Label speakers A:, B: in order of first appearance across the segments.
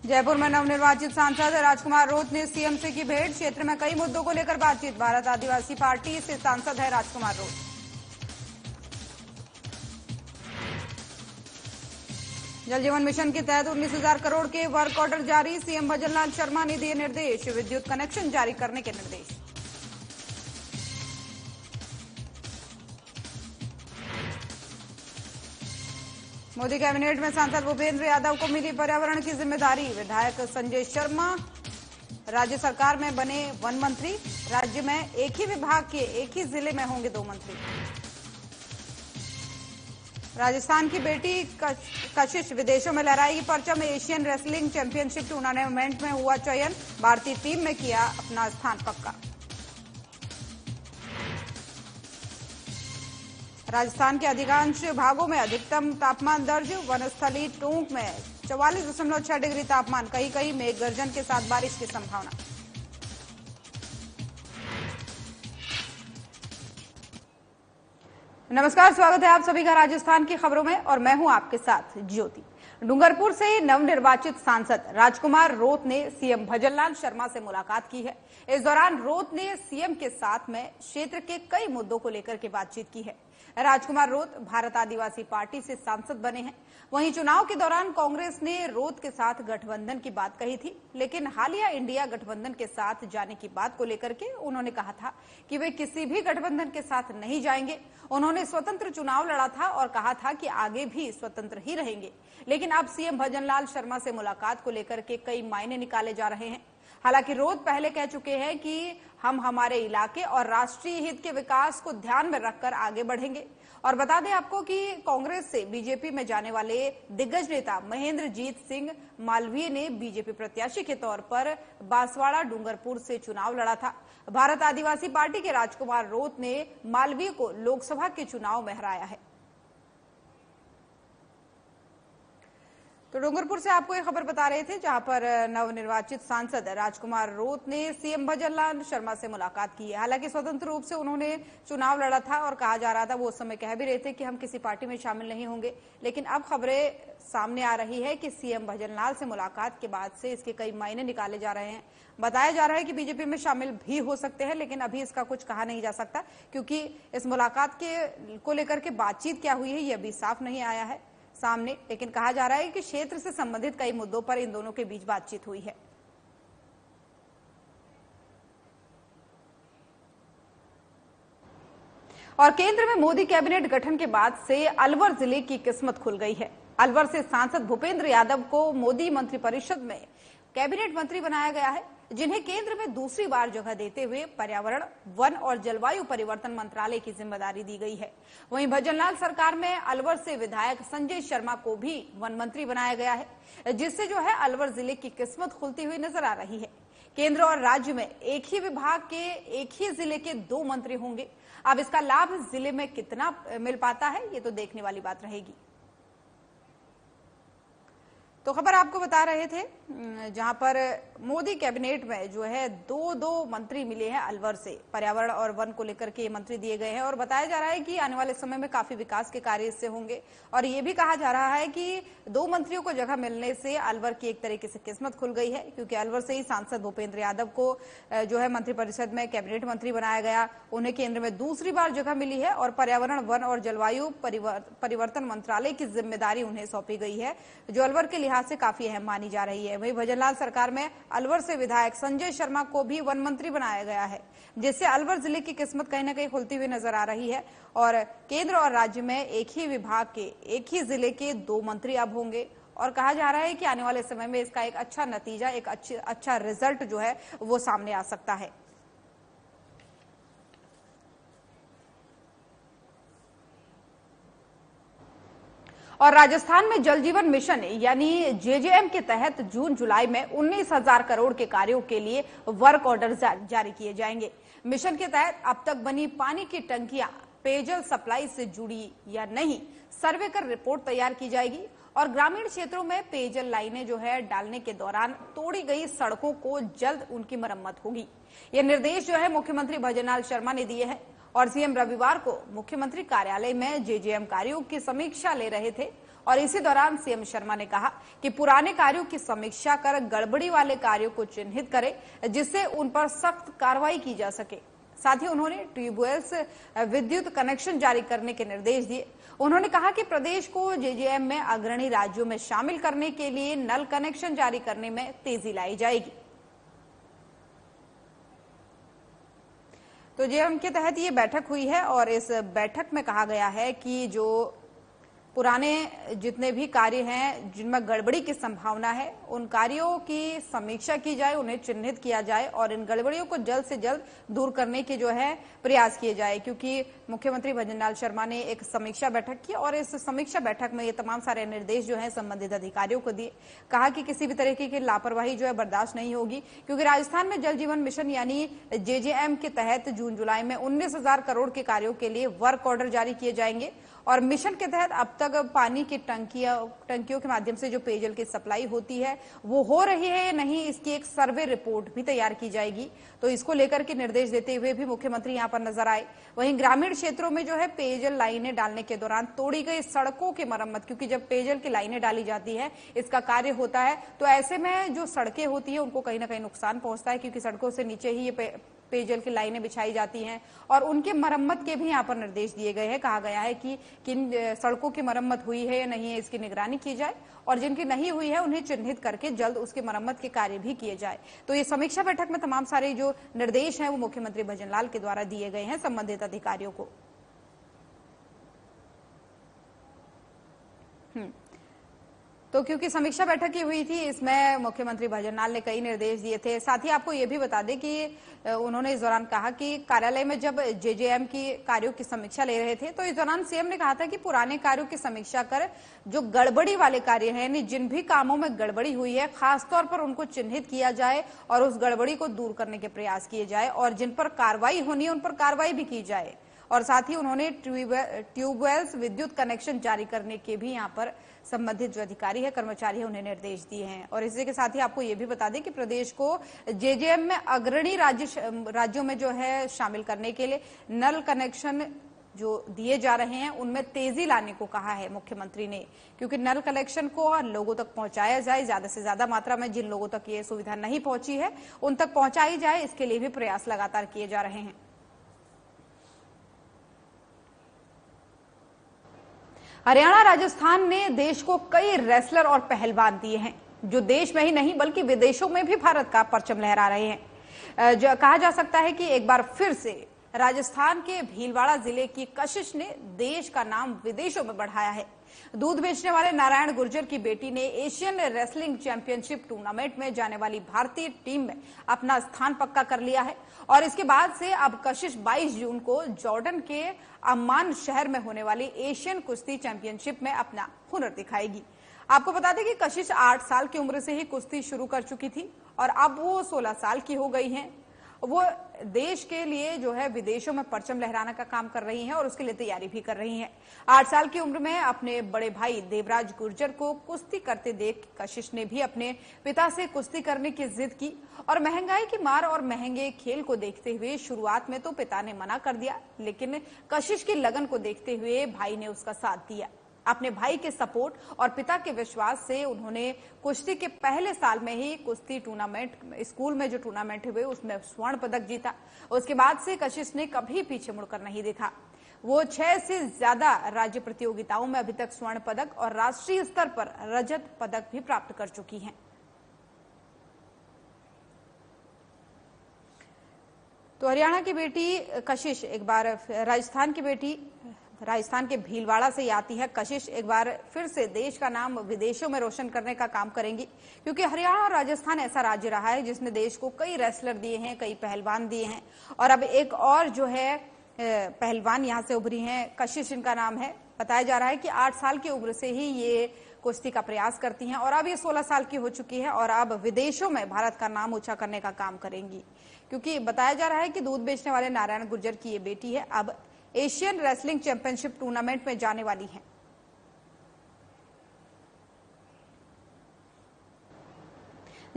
A: जयपुर में नवनिर्वाचित सांसद राजकुमार रोत ने सीएम से की भेंट। क्षेत्र में कई मुद्दों को लेकर बातचीत। भारत आदिवासी पार्टी से सांसद है राजकुमार रोत। जल जीवन मिशन के तहत 19,000 करोड़ के वर्क ऑर्डर जारी। सीएम भजनलाल शर्मा ने दिए निर्देश। विद्युत कनेक्शन जारी करने के निर्देश। मोदी कैबिनेट में सांसद भूपेंद्र यादव को मिली पर्यावरण की जिम्मेदारी। विधायक संजय शर्मा राज्य सरकार में बने वन मंत्री। राज्य में एक ही विभाग के एक ही जिले में होंगे 2 मंत्री। राजस्थान की बेटी कशिश विदेशों में लहराएगी परचम। एशियन रेसलिंग चैंपियनशिप टूर्नामेंट में हुआ चयन। भारतीय टीम में किया अपना स्थान पक्का। राजस्थान के अधिकांश भागों में अधिकतम तापमान दर्ज। वनस्थली टोंक में 44.6 डिग्री तापमान। कहीं कहीं मेघ गर्जन के साथ बारिश की संभावना। नमस्कार, स्वागत है आप सभी का राजस्थान की खबरों में और मैं हूं आपके साथ ज्योति। डूंगरपुर से नवनिर्वाचित सांसद राजकुमार रोत ने सीएम भजनलाल शर्मा से मुलाकात की है। इस दौरान रोत ने सीएम के साथ में क्षेत्र के कई मुद्दों को लेकर के बातचीत की है। राजकुमार रोत भारत आदिवासी पार्टी से सांसद बने हैं। वहीं चुनाव के दौरान कांग्रेस ने रोत के साथ गठबंधन की बात कही थी, लेकिन हालिया इंडिया गठबंधन के साथ जाने की बात को लेकर के उन्होंने कहा था कि वे किसी भी गठबंधन के साथ नहीं जाएंगे। उन्होंने स्वतंत्र चुनाव लड़ा था और कहा था कि आगे भी स्वतंत्र ही रहेंगे। लेकिन अब सीएम भजनलाल शर्मा से मुलाकात को लेकर के कई मायने निकाले जा रहे हैं। हालांकि रोत पहले कह चुके हैं कि हम हमारे इलाके और राष्ट्रीय हित के विकास को ध्यान में रखकर आगे बढ़ेंगे। और बता दें आपको कि कांग्रेस से बीजेपी में जाने वाले दिग्गज नेता महेंद्रजीत सिंह मालवीय ने बीजेपी प्रत्याशी के तौर पर बांसवाड़ा डूंगरपुर से चुनाव लड़ा था। भारत आदिवासी पार्टी के राजकुमार रोत ने मालवीय को लोकसभा के चुनाव में हराया है। तो डूंगरपुर से आपको ये खबर बता रहे थे, जहां पर नवनिर्वाचित सांसद राजकुमार रोत ने सीएम भजनलाल शर्मा से मुलाकात की है। हालांकि स्वतंत्र रूप से उन्होंने चुनाव लड़ा था और कहा जा रहा था, वो उस समय कह भी रहे थे कि हम किसी पार्टी में शामिल नहीं होंगे। लेकिन अब खबरें सामने आ रही है कि सीएम भजनलाल से मुलाकात के बाद से इसके कई मायने निकाले जा रहे हैं। बताया जा रहा है कि बीजेपी में शामिल भी हो सकते हैं, लेकिन अभी इसका कुछ कहा नहीं जा सकता, क्योंकि इस मुलाकात को लेकर के बातचीत क्या हुई है ये अभी साफ नहीं आया है सामने। लेकिन कहा जा रहा है कि क्षेत्र से संबंधित कई मुद्दों पर इन दोनों के बीच बातचीत हुई है। और केंद्र में मोदी कैबिनेट गठन के बाद से अलवर जिले की किस्मत खुल गई है। अलवर से सांसद भूपेंद्र यादव को मोदी मंत्रिपरिषद में कैबिनेट मंत्री बनाया गया है, जिन्हें केंद्र में दूसरी बार जगह देते हुए पर्यावरण, वन और जलवायु परिवर्तन मंत्रालय की जिम्मेदारी दी गई है। वहीं भजनलाल सरकार में अलवर से विधायक संजय शर्मा को भी वन मंत्री बनाया गया है, जिससे जो है अलवर जिले की किस्मत खुलती हुई नजर आ रही है। केंद्र और राज्य में एक ही विभाग के एक ही जिले के 2 मंत्री होंगे। अब इसका लाभ जिले में कितना मिल पाता है, ये तो देखने वाली बात रहेगी। तो खबर आपको बता रहे थे, जहां पर मोदी कैबिनेट में जो है 2 मंत्री मिले हैं अलवर से। पर्यावरण और वन को लेकर के ये मंत्री दिए गए हैं और बताया जा रहा है कि आने वाले समय में काफी विकास के कार्य इससे होंगे। और ये भी कहा जा रहा है कि 2 मंत्रियों को जगह मिलने से अलवर की एक तरीके से किस्मत खुल गई है, क्योंकि अलवर से ही सांसद भूपेंद्र यादव को जो है मंत्रिपरिषद में कैबिनेट मंत्री बनाया गया। उन्हें केंद्र में दूसरी बार जगह मिली है और पर्यावरण, वन और जलवायु परिवर्तन मंत्रालय की जिम्मेदारी उन्हें सौंपी गई है, जो अलवर के से काफी अहम मानी जा रही है। वहीं भजनलाल सरकार में अलवर से विधायक संजय शर्मा को भी वन मंत्री बनाया गया है, जिससे अलवर जिले की किस्मत कहीं न कहीं खुलती हुई नजर आ रही है। और केंद्र और राज्य में एक ही विभाग के एक ही जिले के 2 मंत्री अब होंगे। और कहा जा रहा है कि आने वाले समय में इसका एक अच्छा नतीजा, एक अच्छा रिजल्ट जो है वो सामने आ सकता है। और राजस्थान में जल जीवन मिशन यानी जेजेएम के तहत जून जुलाई में 19,000 करोड़ के कार्यों के लिए वर्क ऑर्डर जारी किए जाएंगे। मिशन के तहत अब तक बनी पानी की टंकियां पेयजल सप्लाई से जुड़ी या नहीं, सर्वे कर रिपोर्ट तैयार की जाएगी। और ग्रामीण क्षेत्रों में पेयजल लाइनें जो है डालने के दौरान तोड़ी गई सड़कों को जल्द उनकी मरम्मत होगी। ये निर्देश जो है मुख्यमंत्री भजनलाल शर्मा ने दिए हैं। और सीएम रविवार को मुख्यमंत्री कार्यालय में जेजेएम कार्यों की समीक्षा ले रहे थे। और इसी दौरान सीएम शर्मा ने कहा कि पुराने कार्यों की समीक्षा कर गड़बड़ी वाले कार्यों को चिन्हित करें, जिससे उन पर सख्त कार्रवाई की जा सके। साथ ही उन्होंने ट्यूबवेल्स विद्युत कनेक्शन जारी करने के निर्देश दिए। उन्होंने कहा कि प्रदेश को जेजेएम में अग्रणी राज्यों में शामिल करने के लिए नल कनेक्शन जारी करने में तेजी लाई जाएगी। तो जेएम के तहत ये बैठक हुई है और इस बैठक में कहा गया है कि जो पुराने जितने भी कार्य हैं जिनमें गड़बड़ी की संभावना है, उन कार्यों की समीक्षा की जाए, उन्हें चिन्हित किया जाए और इन गड़बड़ियों को जल्द से जल्द दूर करने के जो है प्रयास किए जाए। क्योंकि मुख्यमंत्री भजनलाल शर्मा ने एक समीक्षा बैठक की और इस समीक्षा बैठक में ये तमाम सारे निर्देश जो है संबंधित अधिकारियों को दिए। कहा कि किसी भी तरीके की लापरवाही जो है बर्दाश्त नहीं होगी, क्योंकि राजस्थान में जल जीवन मिशन यानी जेजेएम के तहत जून जुलाई में 19,000 करोड़ के कार्यों के लिए वर्क ऑर्डर जारी किए जाएंगे और मिशन के तहत अब तक पानी की टंकियों के माध्यम से जो पेयजल की सप्लाई होती है वो हो रही है या नहीं, इसकी एक सर्वे रिपोर्ट भी तैयार की जाएगी। तो इसको लेकर के निर्देश देते हुए भी मुख्यमंत्री यहां पर नजर आए। वहीं ग्रामीण क्षेत्रों में जो है पेयजल लाइनें डालने के दौरान तोड़ी गई सड़कों की मरम्मत, क्योंकि जब पेयजल की लाइनें डाली जाती है इसका कार्य होता है, तो ऐसे में जो सड़कें होती है उनको कहीं ना कहीं नुकसान पहुंचता है, क्योंकि सड़कों से नीचे ही ये पेयजल की लाइनें बिछाई जाती हैं और उनके मरम्मत के भी यहाँ पर निर्देश दिए गए हैं। कहा गया है कि किन सड़कों की मरम्मत हुई है या नहीं है इसकी निगरानी की जाए और जिनकी नहीं हुई है उन्हें चिन्हित करके जल्द उसकी मरम्मत के कार्य भी किए जाए। तो ये समीक्षा बैठक में तमाम सारे जो निर्देश हैं वो मुख्यमंत्री भजनलाल के द्वारा दिए गए हैं संबंधित अधिकारियों को। तो क्योंकि समीक्षा बैठक की हुई थी, इसमें मुख्यमंत्री भजनलाल ने कई निर्देश दिए थे। साथ ही आपको ये भी बता दें कि उन्होंने इस दौरान कहा कि कार्यालय में जब जेजेएम की कार्यों की समीक्षा ले रहे थे तो इस दौरान सीएम ने कहा था कि पुराने कार्यों की समीक्षा कर जो गड़बड़ी वाले कार्य हैं, यानी जिन भी कामों में गड़बड़ी हुई है खासतौर पर उनको चिन्हित किया जाए और उस गड़बड़ी को दूर करने के प्रयास किए जाए और जिन पर कार्रवाई होनी है उन पर कार्रवाई भी की जाए। और साथ ही उन्होंने ट्यूबवेल्स विद्युत कनेक्शन जारी करने के भी यहाँ पर संबंधित जो अधिकारी है, कर्मचारी है, उन्हें निर्देश दिए हैं। और इसी के साथ ही आपको ये भी बता दें कि प्रदेश को जेजेएम में अग्रणी राज्यों में जो है शामिल करने के लिए नल कनेक्शन जो दिए जा रहे हैं उनमें तेजी लाने को कहा है मुख्यमंत्री ने, क्योंकि नल कनेक्शन को लोगों तक पहुंचाया जाए, ज्यादा से ज्यादा मात्रा में जिन लोगों तक ये सुविधा नहीं पहुंची है उन तक पहुंचाई जाए, इसके लिए भी प्रयास लगातार किए जा रहे हैं। हरियाणा राजस्थान ने देश को कई रेसलर और पहलवान दिए हैं जो देश में ही नहीं बल्कि विदेशों में भी भारत का परचम लहरा रहे हैं। जो कहा जा सकता है कि एक बार फिर से राजस्थान के भीलवाड़ा जिले की कशिश ने देश का नाम विदेशों में बढ़ाया है। दूध बेचने वाले नारायण गुर्जर की बेटी ने एशियन रेसलिंग चैंपियनशिप टूर्नामेंट में जाने वाली भारतीय टीम में अपना स्थान पक्का कर लिया है और इसके बाद से अब कशिश 22 जून को जॉर्डन के अम्मान शहर में होने वाली एशियन कुश्ती चैंपियनशिप में अपना हुनर दिखाएगी। आपको बता दें कि कशिश 8 साल की उम्र से ही कुश्ती शुरू कर चुकी थी और अब वो 16 साल की हो गई हैं। वो देश के लिए जो है विदेशों में परचम लहराने का काम कर रही हैं और उसके लिए तैयारी भी कर रही हैं। 8 साल की उम्र में अपने बड़े भाई देवराज गुर्जर को कुश्ती करते देख कशिश ने भी अपने पिता से कुश्ती करने की जिद की और महंगाई की मार और महंगे खेल को देखते हुए शुरुआत में तो पिता ने मना कर दिया, लेकिन कशिश की लगन को देखते हुए भाई ने उसका साथ दिया। अपने भाई के सपोर्ट और पिता के विश्वास से उन्होंने कुश्ती के पहले साल में ही कुश्ती टूर्नामेंट, स्कूल में जो टूर्नामेंट हुए उसमें स्वर्ण पदक जीता। उसके बाद से कशिश ने कभी पीछे मुड़कर नहीं देखा। वो 6 से ज्यादा राज्य प्रतियोगिताओं में अभी तक स्वर्ण पदक और राष्ट्रीय स्तर पर रजत पदक भी प्राप्त कर चुकी हैं। तो हरियाणा की बेटी कशिश एक बार राजस्थान के भीलवाड़ा से आती है। कशिश एक बार फिर से देश का नाम विदेशों में रोशन करने का काम करेंगी, क्योंकि हरियाणा और राजस्थान ऐसा राज्य रहा है जिसने देश को कई रेसलर दिए हैं, कई पहलवान दिए हैं और अब एक और जो है पहलवान यहां से उभरी हैं। कशिश इनका नाम है। बताया जा रहा है कि 8 साल की उम्र से ही ये कुश्ती का प्रयास करती हैं और अब ये 16 साल की हो चुकी है और अब विदेशों में भारत का नाम ऊंचा करने का काम करेंगी, क्योंकि बताया जा रहा है कि दूध बेचने वाले नारायण गुर्जर की ये बेटी है, अब एशियन रेसलिंग चैंपियनशिप टूर्नामेंट में जाने वाली है।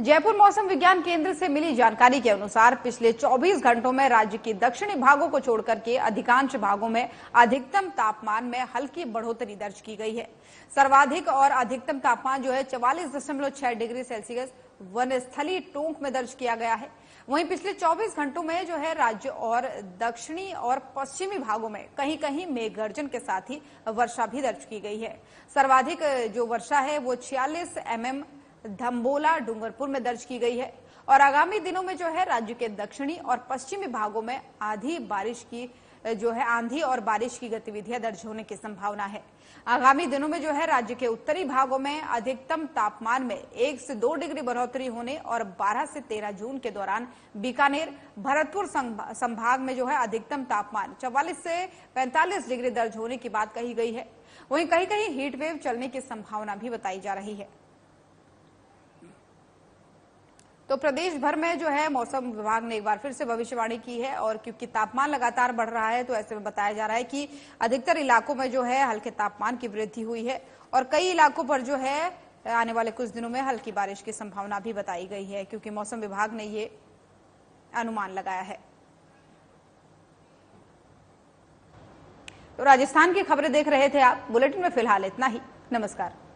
A: जयपुर मौसम विज्ञान केंद्र से मिली जानकारी के अनुसार पिछले 24 घंटों में राज्य के दक्षिणी भागों को छोड़कर के अधिकांश भागों में अधिकतम तापमान में हल्की बढ़ोतरी दर्ज की गई है। सर्वाधिक और अधिकतम तापमान जो है 44.6 डिग्री सेल्सियस वनस्थली टोंक में दर्ज किया गया है। वहीं पिछले 24 घंटों में जो है राज्य और दक्षिणी और पश्चिमी भागों में कहीं कहीं मेघ गर्जन के साथ ही वर्षा भी दर्ज की गई है। सर्वाधिक जो वर्षा है वो 46 mm धम्बोला डूंगरपुर में दर्ज की गई है। और आगामी दिनों में जो है राज्य के दक्षिणी और पश्चिमी भागों में आंधी और बारिश की गतिविधियां दर्ज होने की संभावना है। आगामी दिनों में जो है राज्य के उत्तरी भागों में अधिकतम तापमान में 1 से 2 डिग्री बढ़ोतरी होने और 12 से 13 जून के दौरान बीकानेर भरतपुर संभाग में जो है अधिकतम तापमान 44 से 45 डिग्री दर्ज होने की बात कही गई है। वहीं कहीं कहीं हीट वेव चलने की संभावना भी बताई जा रही है। तो प्रदेश भर में जो है मौसम विभाग ने एक बार फिर से भविष्यवाणी की है और क्योंकि तापमान लगातार बढ़ रहा है तो ऐसे में बताया जा रहा है कि अधिकतर इलाकों में जो है हल्के तापमान की वृद्धि हुई है और कई इलाकों पर जो है आने वाले कुछ दिनों में हल्की बारिश की संभावना भी बताई गई है, क्योंकि मौसम विभाग ने ये अनुमान लगाया है। तो राजस्थान की खबरें देख रहे थे आप। बुलेटिन में फिलहाल इतना ही। नमस्कार।